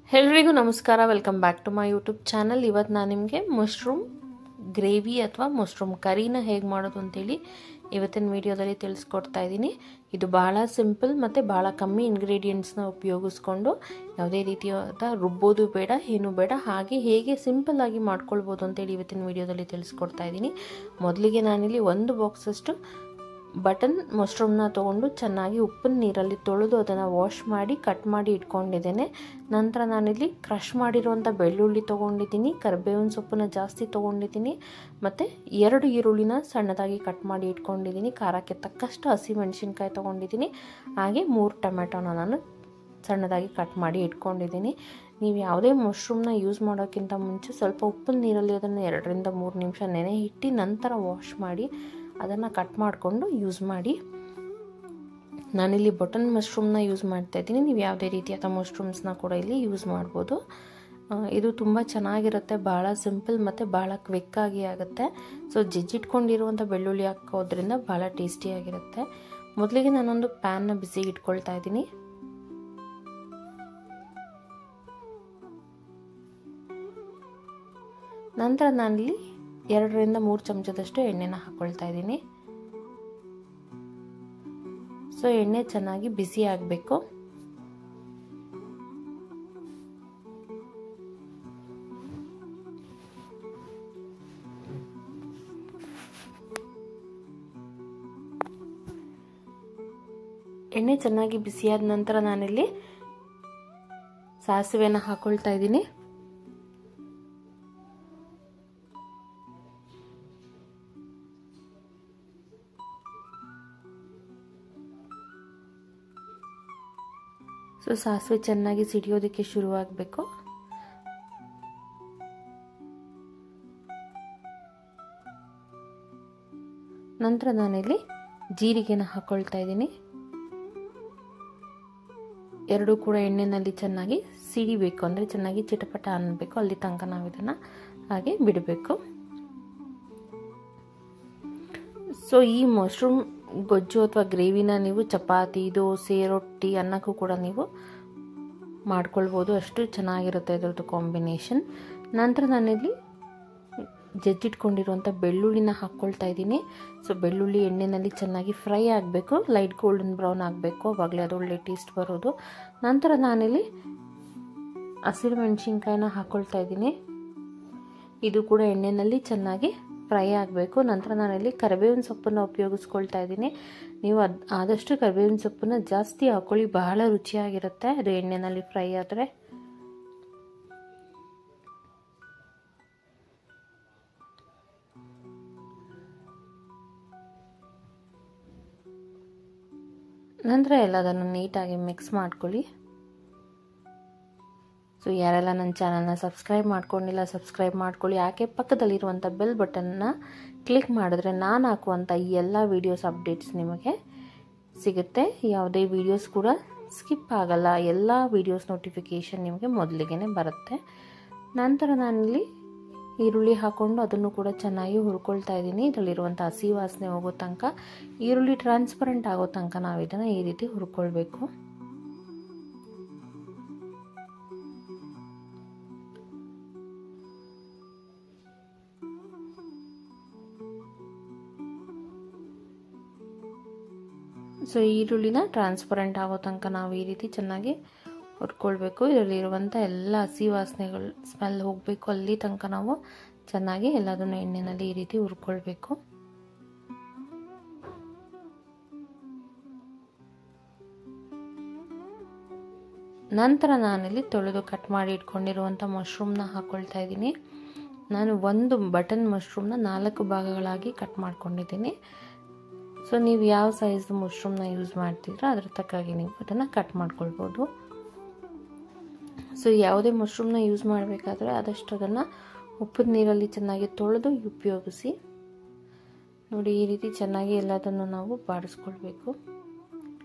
ಎಲ್ರಿಗೂ ನಮಸ್ಕಾರ. Welcome back to my YouTube channel. ಇವತ್ತು ನಾನು ನಿಮಗೆ ಮಶ್ರೂಮ್ ಗ್ರೇವಿ ಅಥವಾ ಮಶ್ರೂಮ್ ಕರಿನ ಹೇಗೆ ಮಾಡೋದು ಅಂತೇಳಿ ಇವತ್ತಿನ ವಿಡಿಯೋದಲ್ಲಿ ತಿಳಿಸ್ಕೊಡ್ತಾ ಇದ್ದೀನಿ. ಇದು ಭಾಳ ಸಿಂಪಲ್ ಮತ್ತು ಭಾಳ ಕಮ್ಮಿ ಇಂಗ್ರೀಡಿಯೆಂಟ್ಸ್ನ ಉಪಯೋಗಿಸ್ಕೊಂಡು ಯಾವುದೇ ರೀತಿಯಾದ ರುಬ್ಬೋದು ಬೇಡ, ಏನೂ ಬೇಡ, ಹಾಗೆ ಹೇಗೆ ಸಿಂಪಲ್ಲಾಗಿ ಮಾಡ್ಕೊಳ್ಬೋದು ಅಂತೇಳಿ ಇವತ್ತಿನ ವಿಡಿಯೋದಲ್ಲಿ ತಿಳಿಸ್ಕೊಡ್ತಾ ಇದ್ದೀನಿ. ಮೊದಲಿಗೆ ನಾನಿಲ್ಲಿ 1 ಬಾಕ್ಸಷ್ಟು ಬಟನ್ ಮಶ್ರೂಮ್ನ ತೊಗೊಂಡು ಚೆನ್ನಾಗಿ ಉಪ್ಪಿನ ನೀರಲ್ಲಿ ತೊಳೆದು ಅದನ್ನು ವಾಶ್ ಮಾಡಿ ಕಟ್ ಮಾಡಿ ಇಟ್ಕೊಂಡಿದ್ದೇನೆ. ನಂತರ ನಾನಿಲ್ಲಿ ಕ್ರಷ್ ಮಾಡಿರುವಂಥ ಬೆಳ್ಳುಳ್ಳಿ ತೊಗೊಂಡಿದ್ದೀನಿ, ಕರಿಬೇವಿನ ಸೊಪ್ಪನ್ನ ಜಾಸ್ತಿ ತೊಗೊಂಡಿದ್ದೀನಿ, ಮತ್ತು 2 ಈರುಳ್ಳಿನ ಸಣ್ಣದಾಗಿ ಕಟ್ ಮಾಡಿ ಇಟ್ಕೊಂಡಿದ್ದೀನಿ, ಖಾರಕ್ಕೆ ತಕ್ಕಷ್ಟು ಹಸಿಮೆಣಸಿನ್ಕಾಯಿ ತೊಗೊಂಡಿದ್ದೀನಿ, ಹಾಗೆ 3 ಟೊಮೆಟೊನ ನಾನು ಸಣ್ಣದಾಗಿ ಕಟ್ ಮಾಡಿ ಇಟ್ಕೊಂಡಿದ್ದೀನಿ. ನೀವು ಯಾವುದೇ ಮಶ್ರೂಮ್ನ ಯೂಸ್ ಮಾಡೋಕ್ಕಿಂತ ಮುಂಚೆ ಸ್ವಲ್ಪ ಉಪ್ಪಿನ ನೀರಲ್ಲಿ ಅದನ್ನು 2 ರಿಂದ 3 ನಿಮಿಷ ನೆನೆ ಇಟ್ಟು ನಂತರ ವಾಶ್ ಮಾಡಿ ಅದನ್ನು ಕಟ್ ಮಾಡಿಕೊಂಡು ಯೂಸ್ ಮಾಡಿ. ನಾನಿಲ್ಲಿ ಬಟನ್ ಮಶ್ರೂಮ್ನ ಯೂಸ್ ಮಾಡ್ತಾ ಇದ್ದೀನಿ. ನೀವು ಯಾವುದೇ ರೀತಿಯಾದ ಮಶ್ರೂಮ್ಸ್ನ ಕೂಡ ಇಲ್ಲಿ ಯೂಸ್ ಮಾಡ್ಬೋದು. ಇದು ತುಂಬ ಚೆನ್ನಾಗಿರುತ್ತೆ, ಭಾಳ ಸಿಂಪಲ್ ಮತ್ತು ಭಾಳ ಕ್ವಿಕ್ಕಾಗಿ ಆಗುತ್ತೆ. ಸೊ ಜಜ್ಜಿಟ್ಕೊಂಡಿರುವಂಥ ಬೆಳ್ಳುಳ್ಳಿ ಹಾಕೋದ್ರಿಂದ ಭಾಳ ಟೇಸ್ಟಿಯಾಗಿರುತ್ತೆ. ಮೊದಲಿಗೆ ನಾನೊಂದು ಪ್ಯಾನ್ನ ಬಿಸಿಗೆ ಇಟ್ಕೊಳ್ತಾ ಇದ್ದೀನಿ. ನಂತರ ನಾನಿಲ್ಲಿ 2 ರಿಂದ 3 ಚಮಚದಷ್ಟು ಎಣ್ಣೆನ ಹಾಕ್ಕೊಳ್ತಾ ಇದ್ದೀನಿ. ಸೊ ಎಣ್ಣೆ ಚೆನ್ನಾಗಿ ಬಿಸಿ ಆಗಬೇಕು. ಎಣ್ಣೆ ಚೆನ್ನಾಗಿ ಬಿಸಿಯಾದ ನಂತರ ನಾನಿಲ್ಲಿ ಸಾಸಿವೆನ ಹಾಕ್ಕೊಳ್ತಾ ಇದ್ದೀನಿ. ಸೊ ಸಾಸಿವೆ ಚೆನ್ನಾಗಿ ಸಿಡಿಯೋದಕ್ಕೆ ಶುರುವಾಗಬೇಕು. ನಂತರ ನಾನಿಲ್ಲಿ ಜೀರಿಗೆನ ಹಾಕ್ಕೊಳ್ತಾ ಇದ್ದೀನಿ. 2 ಕೂಡ ಎಣ್ಣೆಯಲ್ಲಿ ಚೆನ್ನಾಗಿ ಸಿಡಿಬೇಕು, ಅಂದರೆ ಚೆನ್ನಾಗಿ ಚಿಟಪಟ ಅನ್ನಬೇಕು, ಅಲ್ಲಿ ತನಕ ನಾವು ಇದನ್ನು ಹಾಗೆ ಬಿಡಬೇಕು. ಸೊ ಈ ಮಶ್ರೂಮ್ ಗೊಜ್ಜು ಅಥವಾ ಗ್ರೇವಿನ ನೀವು ಚಪಾತಿ, ದೋಸೆ, ರೊಟ್ಟಿ, ಅನ್ನಕ್ಕೂ ಕೂಡ ನೀವು ಮಾಡ್ಕೊಳ್ಬೋದು. ಅಷ್ಟು ಚೆನ್ನಾಗಿರುತ್ತೆ ಇದರದ್ದು ಕಾಂಬಿನೇಷನ್. ನಂತರ ನಾನಿಲ್ಲಿ ಜಜ್ಜಿಟ್ಕೊಂಡಿರುವಂಥ ಬೆಳ್ಳುಳ್ಳಿನ ಹಾಕ್ಕೊಳ್ತಾ ಇದ್ದೀನಿ. ಸೊ ಬೆಳ್ಳುಳ್ಳಿ ಎಣ್ಣೆಯಲ್ಲಿ ಚೆನ್ನಾಗಿ ಫ್ರೈ ಆಗಬೇಕು, ಲೈಟ್ ಗೋಲ್ಡನ್ ಬ್ರೌನ್ ಆಗಬೇಕು, ಆವಾಗಲೇ ಅದು ಒಳ್ಳೆ ಟೇಸ್ಟ್ ಬರೋದು. ನಂತರ ನಾನಿಲ್ಲಿ ಹಸಿರು ಮೆಣಸಿನ್ಕಾಯಿನ ಹಾಕ್ಕೊಳ್ತಾ ಇದ್ದೀನಿ. ಇದು ಕೂಡ ಎಣ್ಣೆಯಲ್ಲಿ ಚೆನ್ನಾಗಿ ಫ್ರೈ ಆಗಬೇಕು. ನಂತರ ನಾನಿಲ್ಲಿ ಕರಿಬೇವಿನ ಸೊಪ್ಪನ್ನು ಉಪಯೋಗಿಸ್ಕೊಳ್ತಾ ಇದ್ದೀನಿ. ನೀವು ಆದಷ್ಟು ಕರಿಬೇವಿನ ಸೊಪ್ಪನ್ನು ಜಾಸ್ತಿ ಹಾಕ್ಕೊಳ್ಳಿ, ಬಹಳ ರುಚಿಯಾಗಿರುತ್ತೆ ಅದು ಎಣ್ಣೆಯಲ್ಲಿ ಫ್ರೈ ಆದರೆ. ನಂತರ ಎಲ್ಲದನ್ನು ನೀಟಾಗಿ ಮಿಕ್ಸ್ ಮಾಡ್ಕೊಳ್ಳಿ. ಸೊ ಯಾರೆಲ್ಲ ನನ್ನ ಚಾನಲ್ನ ಸಬ್ಸ್ಕ್ರೈಬ್ ಮಾಡ್ಕೊಂಡಿಲ್ಲ ಸಬ್ಸ್ಕ್ರೈಬ್ ಮಾಡ್ಕೊಳ್ಳಿ. ಯಾಕೆ ಪಕ್ಕದಲ್ಲಿರುವಂಥ ಬೆಲ್ ಬಟನ್ನ ಕ್ಲಿಕ್ ಮಾಡಿದ್ರೆ ನಾನು ಹಾಕುವಂಥ ಈ ಎಲ್ಲ ವೀಡಿಯೋಸ್ ಅಪ್ಡೇಟ್ಸ್ ನಿಮಗೆ ಸಿಗುತ್ತೆ. ಯಾವುದೇ ವೀಡಿಯೋಸ್ ಕೂಡ ಸ್ಕಿಪ್ ಆಗಲ್ಲ, ಎಲ್ಲ ವೀಡಿಯೋಸ್ ನೋಟಿಫಿಕೇಷನ್ ನಿಮಗೆ ಮೊದಲಿಗೆ ಬರುತ್ತೆ. ನಂತರ ನಾನಿಲ್ಲಿ ಈರುಳ್ಳಿ ಹಾಕ್ಕೊಂಡು ಅದನ್ನು ಕೂಡ ಚೆನ್ನಾಗಿ ಹುರ್ಕೊಳ್ತಾ ಇದ್ದೀನಿ. ಇದರಲ್ಲಿರುವಂಥ ಹಸಿ ವಾಸನೆ ಹೋಗೋ ತನಕ, ಈರುಳ್ಳಿ ಟ್ರಾನ್ಸ್ಪರೆಂಟ್ ಆಗೋ ತನಕ ನಾವು ಇದನ್ನು ಈ ರೀತಿ ಹುರ್ಕೊಳ್ಬೇಕು. ಸೊ ಈರುಳ್ಳಿನ ಟ್ರಾನ್ಸ್ಪರೆಂಟ್ ಆಗೋ ತನಕ ನಾವು ಈ ರೀತಿ ಚೆನ್ನಾಗಿ ಹುರ್ಕೊಳ್ಬೇಕು. ಇದರಲ್ಲಿರುವಂಥ ಎಲ್ಲ ಹಸಿ ವಾಸನೆಗಳು ಸ್ಮೆಲ್ ಹೋಗಬೇಕು, ಅಲ್ಲಿ ತನಕ ನಾವು ಚೆನ್ನಾಗಿ ಎಲ್ಲದನ್ನು ಎಣ್ಣೆಯಲ್ಲಿ ಈ ರೀತಿ ಹುರ್ಕೊಳ್ಬೇಕು. ನಂತರ ನಾನಿಲ್ಲಿ ತೊಳೆದು ಕಟ್ ಮಾಡಿ ಇಟ್ಕೊಂಡಿರುವಂಥ ಮಶ್ರೂಮ್ನ ಹಾಕ್ಕೊಳ್ತಾ ಇದ್ದೀನಿ. ನಾನು 1 ಬಟನ್ ಮಶ್ರೂಮ್ನ 4 ಭಾಗಗಳಾಗಿ ಕಟ್ ಮಾಡ್ಕೊಂಡಿದ್ದೀನಿ. ಸೊ ನೀವು ಯಾವ ಸೈಜ್ ಮಶ್ರೂಮ್ನ ಯೂಸ್ ಮಾಡ್ತಿದ್ರೋ ಅದ್ರ ತಕ್ಕಾಗಿ ನೀವು ಅದನ್ನು ಕಟ್ ಮಾಡ್ಕೊಳ್ಬೋದು. ಸೊ ಯಾವುದೇ ಮಶ್ರೂಮ್ನ ಯೂಸ್ ಮಾಡಬೇಕಾದ್ರೆ ಆದಷ್ಟು ಅದನ್ನು ಉಪ್ಪಿನ ನೀರಲ್ಲಿ ಚೆನ್ನಾಗಿ ತೊಳೆದು ಉಪಯೋಗಿಸಿ. ನೋಡಿ ಈ ರೀತಿ ಚೆನ್ನಾಗಿ ಎಲ್ಲದನ್ನು ನಾವು ಬಾಡಿಸ್ಕೊಳ್ಬೇಕು.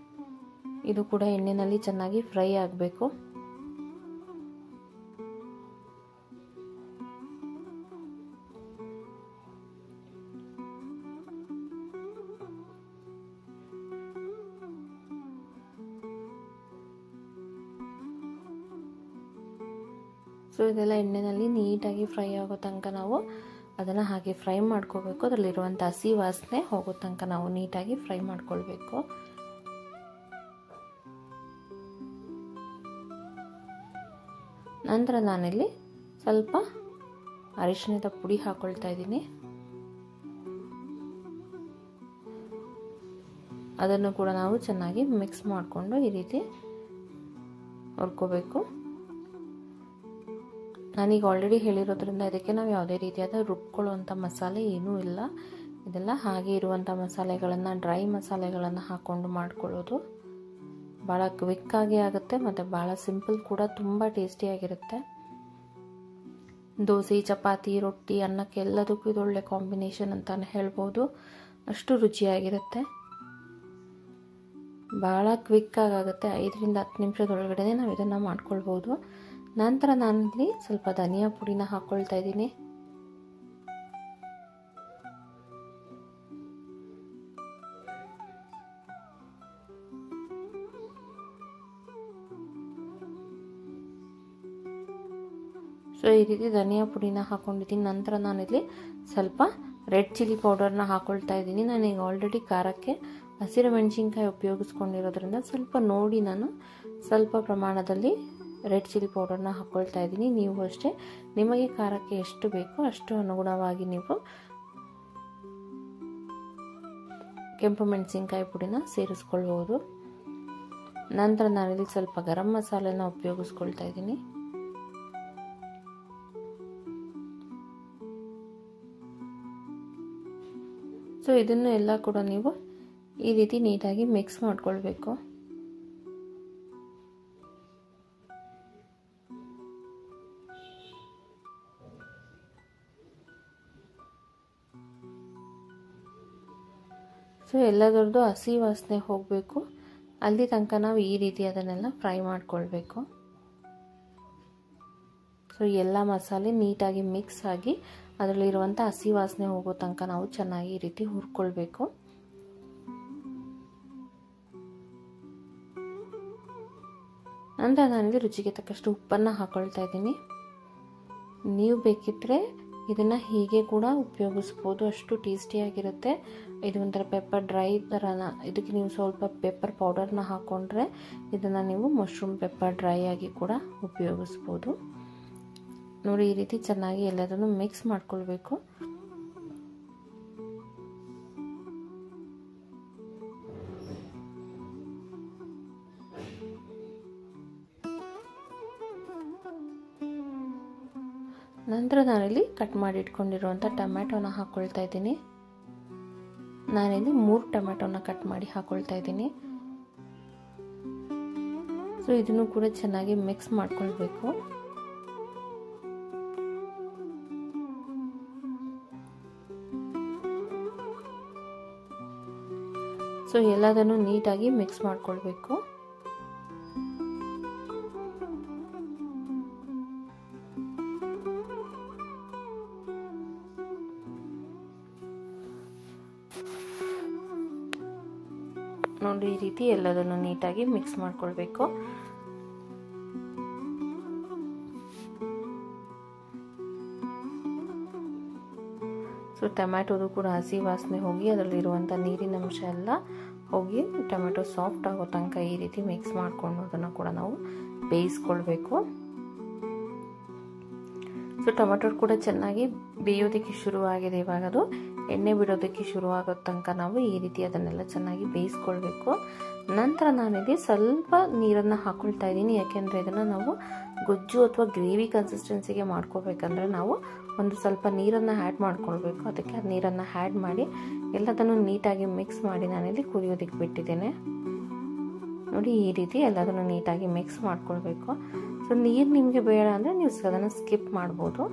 ಇದು ಕೂಡ ಎಣ್ಣೆಯಲ್ಲಿ ಚೆನ್ನಾಗಿ ಫ್ರೈ ಆಗಬೇಕು. ಸೊ ಇದೆಲ್ಲ ಎಣ್ಣೆಯಲ್ಲಿ ನೀಟಾಗಿ ಫ್ರೈ ಆಗೋ ತನಕ ನಾವು ಅದನ್ನು ಹಾಗೆ ಫ್ರೈ ಮಾಡ್ಕೋಬೇಕು. ಅದರಲ್ಲಿರುವಂಥ ಹಸಿ ವಾಸನೆ ಹೋಗೋ ತನಕ ನಾವು ನೀಟಾಗಿ ಫ್ರೈ ಮಾಡ್ಕೊಳ್ಬೇಕು. ನಂತರ ನಾನಿಲ್ಲಿ ಸ್ವಲ್ಪ ಅರಿಶಿಣದ ಪುಡಿ ಹಾಕೊಳ್ತಾ ಇದ್ದೀನಿ. ಅದನ್ನು ಕೂಡ ನಾವು ಚೆನ್ನಾಗಿ ಮಿಕ್ಸ್ ಮಾಡಿಕೊಂಡು ಈ ರೀತಿ ಹುರ್ಕೋಬೇಕು. ನಾನೀಗ ಆಲ್ರೆಡಿ ಹೇಳಿರೋದ್ರಿಂದ ಇದಕ್ಕೆ ನಾವು ಯಾವುದೇ ರೀತಿಯಾದ ರುಬ್ಕೊಳ್ಳುವಂಥ ಮಸಾಲೆ ಏನೂ ಇಲ್ಲ. ಇದೆಲ್ಲ ಹಾಗೆ ಇರುವಂಥ ಮಸಾಲೆಗಳನ್ನು, ಡ್ರೈ ಮಸಾಲೆಗಳನ್ನು ಹಾಕ್ಕೊಂಡು ಮಾಡ್ಕೊಳ್ಳೋದು ಭಾಳ ಕ್ವಿಕ್ಕಾಗಿ ಆಗುತ್ತೆ ಮತ್ತು ಭಾಳ ಸಿಂಪಲ್ ಕೂಡ, ತುಂಬ ಟೇಸ್ಟಿಯಾಗಿರುತ್ತೆ. ದೋಸೆ, ಚಪಾತಿ, ರೊಟ್ಟಿ, ಅನ್ನಕ್ಕೆ ಎಲ್ಲದಕ್ಕೂ ಇದೊಳ್ಳೆ ಕಾಂಬಿನೇಷನ್ ಅಂತಲೇ ಹೇಳ್ಬೋದು. ಅಷ್ಟು ರುಚಿಯಾಗಿರುತ್ತೆ, ಭಾಳ ಕ್ವಿಕ್ಕಾಗುತ್ತೆ. 5 ರಿಂದ 10 ನಿಮಿಷದೊಳಗಡೆ ನಾವು ಇದನ್ನು ಮಾಡ್ಕೊಳ್ಬೋದು. ನಂತರ ನಾನಿಲ್ಲಿ ಸ್ವಲ್ಪ ಧನಿಯಾ ಪುಡಿನ ಹಾಕ್ಕೊಳ್ತಾ ಇದ್ದೀನಿ. ಸೊ ಈ ರೀತಿ ಧನಿಯಾ ಪುಡಿನ ಹಾಕ್ಕೊಂಡಿದ್ದೀನಿ. ನಂತರ ನಾನಿಲ್ಲಿ ಸ್ವಲ್ಪ ರೆಡ್ ಚಿಲ್ಲಿ ಪೌಡರ್ನ ಹಾಕ್ಕೊಳ್ತಾ ಇದ್ದೀನಿ. ನಾನೀಗ ಆಲ್ರೆಡಿ ಖಾರಕ್ಕೆ ಹಸಿರು ಮೆಣಸಿನ್ಕಾಯಿ ಉಪಯೋಗಿಸ್ಕೊಂಡಿರೋದ್ರಿಂದ ಸ್ವಲ್ಪ ನೋಡಿ ನಾನು ಸ್ವಲ್ಪ ಪ್ರಮಾಣದಲ್ಲಿ ರೆಡ್ ಚಿಲ್ಲಿ ಪೌಡರ್ನ ಹಾಕ್ಕೊಳ್ತಾ ಇದ್ದೀನಿ. ನೀವು ಅಷ್ಟೇ ನಿಮಗೆ ಖಾರಕ್ಕೆ ಎಷ್ಟು ಬೇಕೋ ಅಷ್ಟು ಅನುಗುಣವಾಗಿ ನೀವು ಕೆಂಪು ಮೆಣಸಿನ್ಕಾಯಿ ಪುಡಿನ ಸೇರಿಸ್ಕೊಳ್ಬೋದು. ನಂತರ ನಾನಿಲ್ಲಿ ಸ್ವಲ್ಪ ಗರಂ ಮಸಾಲೆನ ಉಪಯೋಗಿಸ್ಕೊಳ್ತಾ ಇದ್ದೀನಿ. ಸೊ ಇದನ್ನು ಎಲ್ಲ ಕೂಡ ನೀವು ಈ ರೀತಿ ನೀಟಾಗಿ ಮಿಕ್ಸ್ ಮಾಡ್ಕೊಳ್ಬೇಕು. ಸೊ ಎಲ್ಲದರದ್ದು ಹಸಿ ವಾಸನೆ ಹೋಗಬೇಕು, ಅಲ್ಲಿ ತನಕ ನಾವು ಈ ರೀತಿ ಅದನ್ನೆಲ್ಲ ಫ್ರೈ ಮಾಡ್ಕೊಳ್ಬೇಕು. ಸೊ ಎಲ್ಲ ಮಸಾಲೆ ನೀಟಾಗಿ ಮಿಕ್ಸ್ ಆಗಿ ಅದರಲ್ಲಿರುವಂಥ ಹಸಿ ವಾಸನೆ ಹೋಗೋ ತನಕ ನಾವು ಚೆನ್ನಾಗಿ ಈ ರೀತಿ ಹುರ್ಕೊಳ್ಬೇಕು. ನಂತರ ನಾನಿಲ್ಲಿ ರುಚಿಗೆ ತಕ್ಕಷ್ಟು ಉಪ್ಪನ್ನು ಹಾಕೊಳ್ತಾ ಇದ್ದೀನಿ. ನೀವು ಬೇಕಿದ್ದರೆ ಇದನ್ನು ಹೀಗೆ ಕೂಡ ಉಪಯೋಗಿಸ್ಬೋದು, ಅಷ್ಟು ಟೇಸ್ಟಿಯಾಗಿರುತ್ತೆ. ಇದು ಒಂಥರ ಪೆಪ್ಪರ್ ಡ್ರೈ ಥರನ, ಇದಕ್ಕೆ ನೀವು ಸ್ವಲ್ಪ ಪೆಪ್ಪರ್ ಪೌಡರ್ನ ಹಾಕ್ಕೊಂಡ್ರೆ ಇದನ್ನು ನೀವು ಮಶ್ರೂಮ್ ಪೆಪ್ಪರ್ ಡ್ರೈ ಆಗಿ ಕೂಡ ಉಪಯೋಗಿಸ್ಬೋದು. ನೋಡಿ ಈ ರೀತಿ ಚೆನ್ನಾಗಿ ಎಲ್ಲದನ್ನು ಮಿಕ್ಸ್ ಮಾಡ್ಕೊಳ್ಬೇಕು. ನಂತರ ನಾನಿಲ್ಲಿ ಕಟ್ ಮಾಡಿ ಇಟ್ಕೊಂಡಿರುವಂಥ ಟೊಮ್ಯಾಟೋನ ಹಾಕ್ಕೊಳ್ತಾ ಇದ್ದೀನಿ. ನಾನಿಲ್ಲಿ 3 ಟೊಮ್ಯಾಟೋನ ಕಟ್ ಮಾಡಿ ಹಾಕ್ಕೊಳ್ತಾ ಇದ್ದೀನಿ. ಸೊ ಇದನ್ನು ಕೂಡ ಚೆನ್ನಾಗಿ ಮಿಕ್ಸ್ ಮಾಡ್ಕೊಳ್ಬೇಕು. ಸೊ ಎಲ್ಲದನ್ನು ನೀಟಾಗಿ ಮಿಕ್ಸ್ ಮಾಡ್ಕೊಳ್ಬೇಕು. ನೋಡಿ ಈ ರೀತಿ ಎಲ್ಲದನ್ನು ನೀಟಾಗಿ ಮಿಕ್ಸ್ ಮಾಡ್ಕೊಳ್ಬೇಕು. ಸೊ ಟೊಮ್ಯಾಟೊದು ಕೂಡ ಹಸಿ ವಾಸನೆ ಹೋಗಿ ಅದರಲ್ಲಿರುವಂಥ ನೀರಿನ ಅಂಶ ಎಲ್ಲ ಹೋಗಿ ಟೊಮೆಟೊ ಸಾಫ್ಟ್ ಆಗೋ ತನಕ ಈ ರೀತಿ ಮಿಕ್ಸ್ ಮಾಡಿಕೊಂಡು ಅದನ್ನು ಕೂಡ ನಾವು ಬೇಯಿಸ್ಕೊಳ್ಬೇಕು. ಸೊ ಟೊಮೆಟೊ ಕೂಡ ಚೆನ್ನಾಗಿ ಬೇಯೋದಕ್ಕೆ ಶುರುವಾಗಿದೆ. ಇವಾಗ ಅದು ಎಣ್ಣೆ ಬಿಡೋದಕ್ಕೆ ಶುರುವಾಗೋ ತನಕ ನಾವು ಈ ರೀತಿ ಅದನ್ನೆಲ್ಲ ಚೆನ್ನಾಗಿ ಬೇಯಿಸ್ಕೊಳ್ಬೇಕು. ನಂತರ ನಾನಿಲ್ಲಿ ಸ್ವಲ್ಪ ನೀರನ್ನು ಹಾಕ್ಕೊಳ್ತಾ ಇದ್ದೀನಿ, ಯಾಕೆಂದರೆ ಇದನ್ನು ನಾವು ಗೊಜ್ಜು ಅಥವಾ ಗ್ರೇವಿ ಕನ್ಸಿಸ್ಟೆನ್ಸಿಗೆ ಮಾಡ್ಕೋಬೇಕಂದ್ರೆ ನಾವು ಒಂದು ಸ್ವಲ್ಪ ನೀರನ್ನು ಆ್ಯಡ್ ಮಾಡ್ಕೊಳ್ಬೇಕು. ಅದಕ್ಕೆ ಆ ನೀರನ್ನು ಆ್ಯಡ್ ಮಾಡಿ ಎಲ್ಲದನ್ನು ನೀಟಾಗಿ ಮಿಕ್ಸ್ ಮಾಡಿ ನಾನಿಲ್ಲಿ ಕುದಿಯೋದಕ್ಕೆ ಬಿಟ್ಟಿದ್ದೇನೆ. ನೋಡಿ ಈ ರೀತಿ ಎಲ್ಲದನ್ನು ನೀಟಾಗಿ ಮಿಕ್ಸ್ ಮಾಡ್ಕೊಳ್ಬೇಕು. ಸೊ ನೀರು ನಿಮಗೆ ಬೇಡ ಅಂದರೆ ನೀವು ಅದನ್ನು ಸ್ಕಿಪ್ ಮಾಡ್ಬೋದು.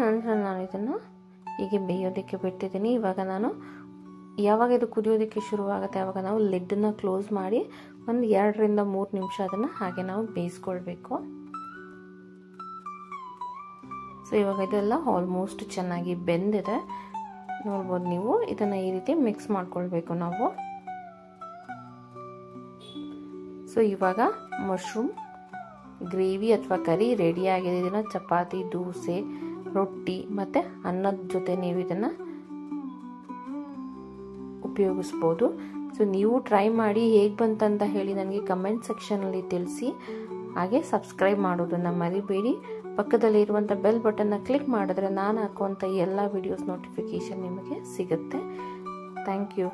ನಂತರ ನಾನು ಇದನ್ನು ಹೀಗೆ ಬೇಯೋದಕ್ಕೆ ಬಿಟ್ಟಿದ್ದೀನಿ. ಇವಾಗ ನಾನು ಯಾವಾಗ ಇದು ಕುದಿಯೋದಕ್ಕೆ ಶುರುವಾಗುತ್ತೆ ಆವಾಗ ನಾವು ಲಿಡ್ಡನ್ನು ಕ್ಲೋಸ್ ಮಾಡಿ ಒಂದು 2 ರಿಂದ 3 ನಿಮಿಷ ಅದನ್ನು ಹಾಗೆ ನಾವು ಬೇಯಿಸ್ಕೊಳ್ಬೇಕು. ಸೊ ಇವಾಗ ಇದೆಲ್ಲ ಆಲ್ಮೋಸ್ಟ್ ಚೆನ್ನಾಗಿ ಬೆಂದಿದೆ ನೋಡ್ಬೋದು ನೀವು. ಇದನ್ನು ಈ ರೀತಿ ಮಿಕ್ಸ್ ಮಾಡ್ಕೊಳ್ಬೇಕು ನಾವು. ಸೊ ಇವಾಗ ಮಶ್ರೂಮ್ ಗ್ರೇವಿ ಅಥವಾ ಕರಿ ರೆಡಿ ಆಗಿದೆ. ಇದನ್ನು ಚಪಾತಿ, ದೋಸೆ, ರೊಟ್ಟಿ ಮತ್ತು ಅನ್ನದ ಜೊತೆ ನೀವು ಇದನ್ನು ಉಪಯೋಗಿಸ್ಬೋದು. ಸೊ ನೀವು ಟ್ರೈ ಮಾಡಿ ಹೇಗೆ ಬಂತಂತ ಹೇಳಿ ನನಗೆ ಕಮೆಂಟ್ ಸೆಕ್ಷನಲ್ಲಿ ತಿಳಿಸಿ. ಹಾಗೆ ಸಬ್ಸ್ಕ್ರೈಬ್ ಮಾಡೋದನ್ನು ಮರಿಬೇಡಿ. ಪಕ್ಕದಲ್ಲಿರುವಂಥ ಬೆಲ್ ಬಟನ್ನ ಕ್ಲಿಕ್ ಮಾಡಿದ್ರೆ ನಾನು ಹಾಕುವಂಥ ಎಲ್ಲ ವಿಡಿಯೋಸ್ ನೋಟಿಫಿಕೇಷನ್ ನಿಮಗೆ ಸಿಗುತ್ತೆ. Thank you.